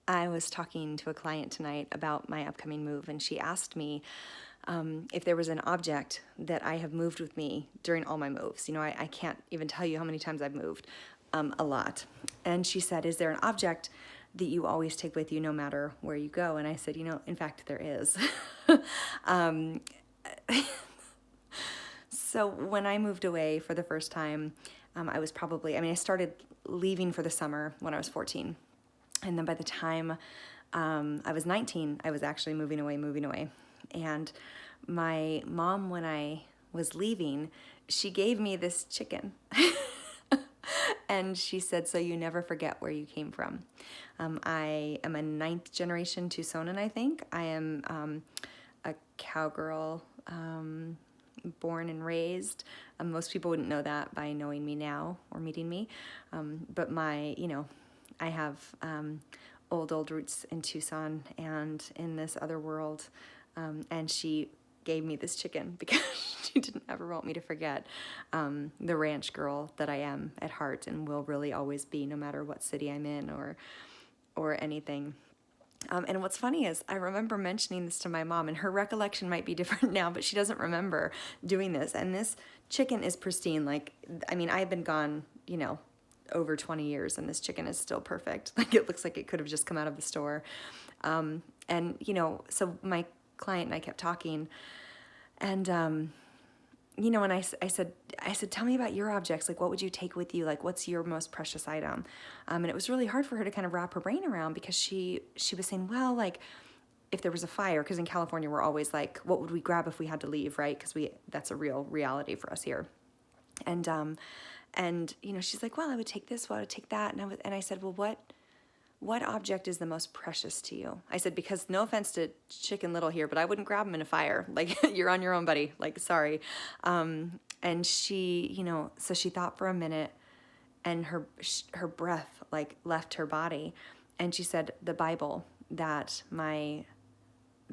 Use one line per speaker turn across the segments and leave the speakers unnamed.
I was talking to a client tonight about my upcoming move, and she asked me if there was an object that I have moved with me during all my moves. You know, I can't even tell you how many times I've moved, a lot. And she said, is there an object that you always take with you no matter where you go? And I said, you know, in fact, there is. um, so when I moved away for the first time, I was probably, I started leaving for the summer when I was 14. And then by the time I was 19, I was actually moving away. And my mom, when I was leaving, she gave me this chicken. And she said, so you never forget where you came from. I am a 9th generation Tucsonan, I think. I am a cowgirl, born and raised. Most people wouldn't know that by knowing me now or meeting me. But I have old roots in Tucson and in this other world. And she gave me this chicken because she didn't ever want me to forget the ranch girl that I am at heart and will really always be, no matter what city I'm in or anything. And what's funny is I remember mentioning this to my mom, and her recollection might be different now, but she doesn't remember doing this. And this chicken is pristine. I've been gone, over 20 years, and this chicken is still perfect. Like, it looks like it could have just come out of the store. So my client and I kept talking, and and I said, tell me about your objects. Like, what would you take with you? Like, what's your most precious item? And it was really hard for her to kind of wrap her brain around, because she was saying, well, like, if there was a fire, because in California we're always like, what would we grab if we had to leave, right? Because that's a real reality for us here. And she's like, well, I would take this, well, I would take that, and I said, well, what object is the most precious to you? I said, because no offense to Chicken Little here, but I wouldn't grab him in a fire. Like, you're on your own, buddy. Like, sorry. And she, so she thought for a minute, and her breath like left her body. And she said, the Bible that my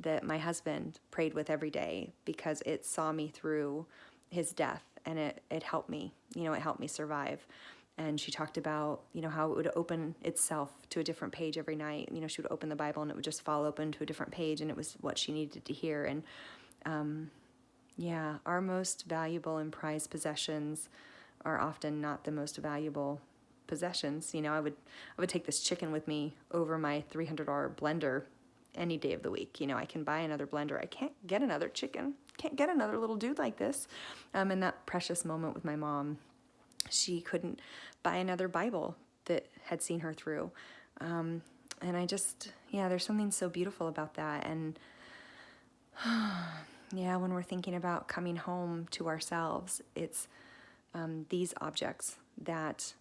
husband prayed with every day, because it saw me through his death, and it helped me, it helped me survive. And she talked about, how it would open itself to a different page every night. She would open the Bible and it would just fall open to a different page, and it was what she needed to hear. And our most valuable and prized possessions are often not the most valuable possessions. I would take this chicken with me over my $300 blender any day of the week. I can buy another blender. I can't get another chicken. Can't get another little dude like this. In that precious moment with my mom, she couldn't buy another Bible that had seen her through. And I just, there's something so beautiful about that. And when we're thinking about coming home to ourselves, it's these objects that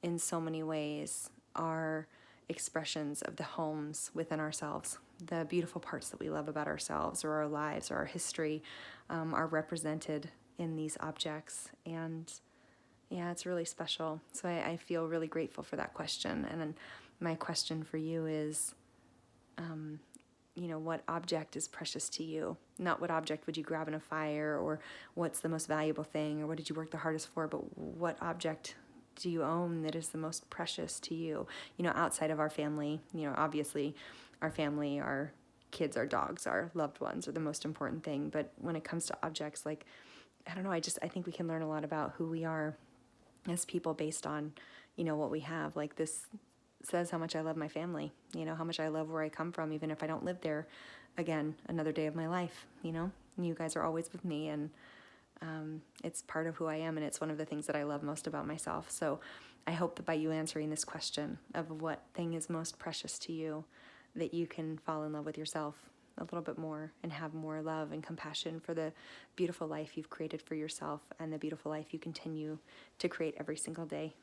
in so many ways are expressions of the homes within ourselves. The beautiful parts that we love about ourselves or our lives or our history are represented in these objects. And it's really special. So I feel really grateful for that question. And then my question for you is, what object is precious to you? Not what object would you grab in a fire, or what's the most valuable thing, or what did you work the hardest for, but what object do you own that is the most precious to you? Outside of our family, obviously our family, our kids, our dogs, our loved ones are the most important thing. But when it comes to objects, like, I don't know, I think we can learn a lot about who we are as people based on, what we have. Like, this says how much I love my family, how much I love where I come from, even if I don't live there again another day of my life. You guys are always with me, and it's part of who I am, and it's one of the things that I love most about myself. So I hope that by you answering this question of what thing is most precious to you, that you can fall in love with yourself a little bit more and have more love and compassion for the beautiful life you've created for yourself and the beautiful life you continue to create every single day.